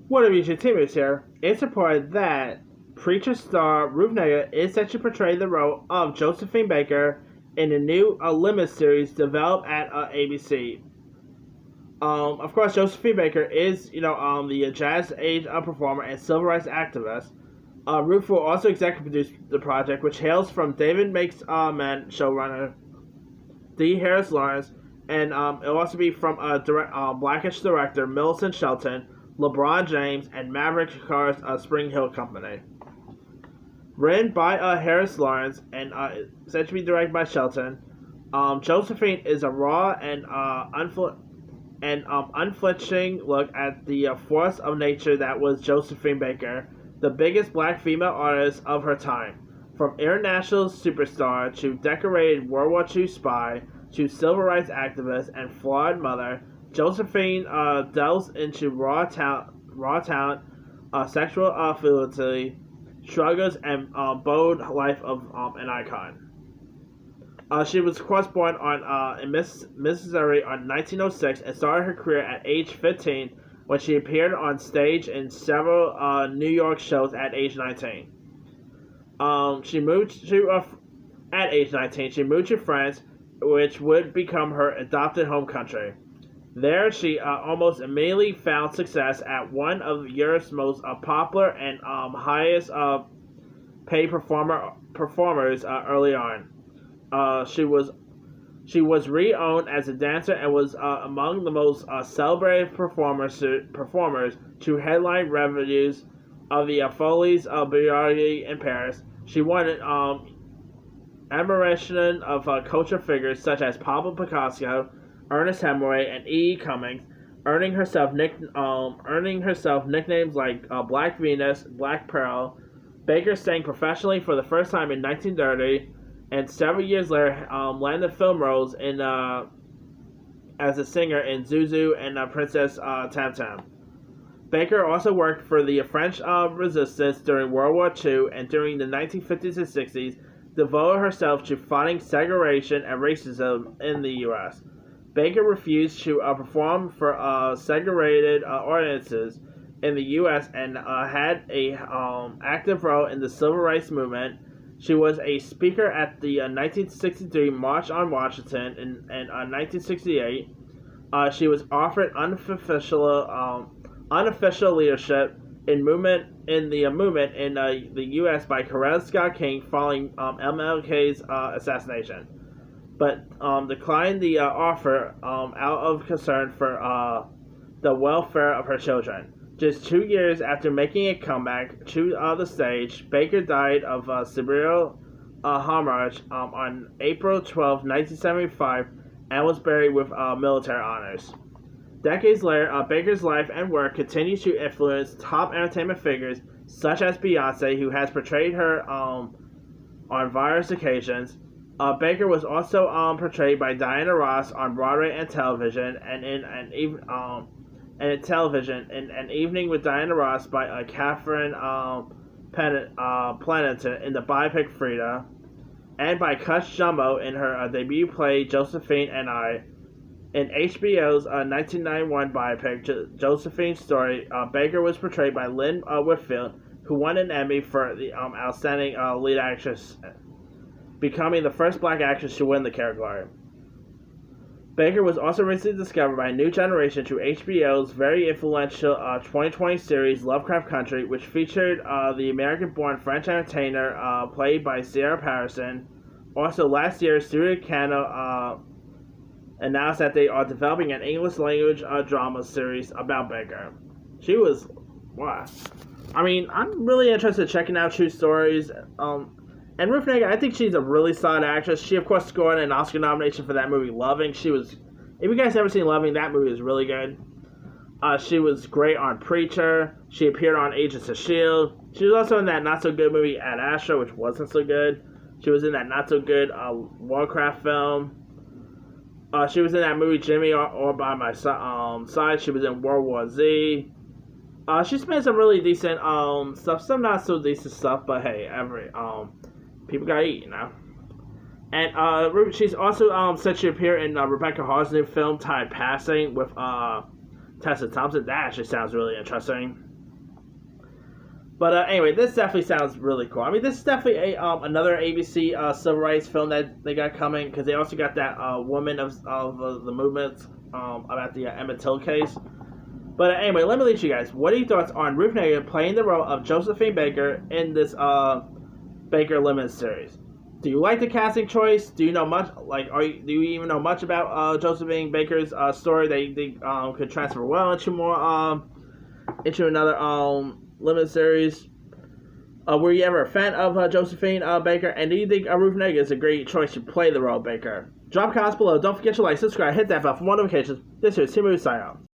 What of YouTube teammates here? It's reported that Preacher star Ruth Negga is set to portray the role of Josephine Baker in a new limited series developed at ABC. Of course, Josephine Baker is, the jazz age performer and civil rights activist. Ruth will also executive produce the project, which hails from David Makes Men showrunner D. Harris Lawrence, and it'll also be from Blackish director Millicent Shelton, LeBron James, and Maverick Carr's Spring Hill Company. Written by Harris Lawrence and said to be directed by Shelton, Josephine is a raw and unflinching look at the force of nature that was Josephine Baker, the biggest black female artist of her time. From international superstar to decorated World War II spy to civil rights activist and flawed mother, Josephine delves into raw talent, sexual fluidity, struggles, and bold life of an icon. She was, of course, born in Missouri in 1906 and started her career at age 15 when she appeared on stage in several New York shows at age 19. At age 19, she moved to France, which would become her adopted home country. There, she almost immediately found success at one of Europe's most popular and highest paid performers early on. She was re-owned as a dancer and was among the most celebrated performers to headline revenues of the Folies Bergerac in Paris. She won admiration of culture figures such as Pablo Picasso, Ernest Hemingway, and E. E. Cummings, earning herself nicknames like Black Venus, Black Pearl. Baker sang professionally for the first time in 1930, and several years later landed film roles in as a singer in Zuzu and Princess Tam Tam. Baker also worked for the French resistance during World War II, and during the 1950s and 60s devoted herself to fighting segregation and racism in the U.S. Baker refused to perform for segregated audiences in the U.S. and had a active role in the civil rights movement. She was a speaker at the 1963 March on Washington in 1968. She was offered unofficial leadership in the movement in the U.S. by Coretta Scott King following MLK's assassination, but declined the offer out of concern for the welfare of her children. Just 2 years after making a comeback to the stage, Baker died of cerebral hemorrhage on April 12, 1975, and was buried with military honors. Decades later, Baker's life and work continue to influence top entertainment figures such as Beyonce, who has portrayed her on various occasions. Baker was also portrayed by Diana Ross on Broadway and television, and in An Evening with Diana Ross by Catherine Pennington in the biopic Frida, and by Cush Jumbo in her debut play Josephine and I. In HBO's 1991 biopic Josephine's Story, Baker was portrayed by Lynn Whitfield, who won an Emmy for the outstanding lead actress, becoming the first black actress to win the category. Baker was also recently discovered by a new generation to HBO's very influential 2020 series Lovecraft Country, which featured the American-born French entertainer played by Sarah Patterson. Also, last year, Studio Canada announced that they are developing an English-language drama series about Baker. She was, wow. I mean, I'm really interested in checking out true stories. And Ruth Negga, I think she's a really solid actress. She, of course, scored an Oscar nomination for that movie, Loving. If you guys haven't seen Loving, that movie is really good. She was great on Preacher. She appeared on Agents of S.H.I.E.L.D. She was also in that not-so-good movie, Ad Astra, which wasn't so good. She was in that not-so-good Warcraft film. She was in that movie, Jimmy or By My Side. She was in World War Z. She's made some really decent stuff, some not-so-decent stuff, but hey, people gotta eat, you know. And she's also set to appear in Rebecca Hall's new film, Time Passing, with Tessa Thompson. That actually sounds really interesting. But anyway, this definitely sounds really cool. I mean, this is definitely another ABC civil rights film that they got coming, because they also got that woman of the movement about the Emmett Till case. But anyway, let me leave you guys. What are your thoughts on Ruth Negga playing the role of Josephine Baker in this Baker Limited series? Do you like the casting choice? Do you know much? Do you even know much about Josephine Baker's story? They could transfer well into another limited series. Were you ever a fan of Josephine Baker? And do you think Ruth Negga is a great choice to play the role of Baker? Drop comments below. Don't forget to like, subscribe, hit that bell for more notifications. This is Timu sign out.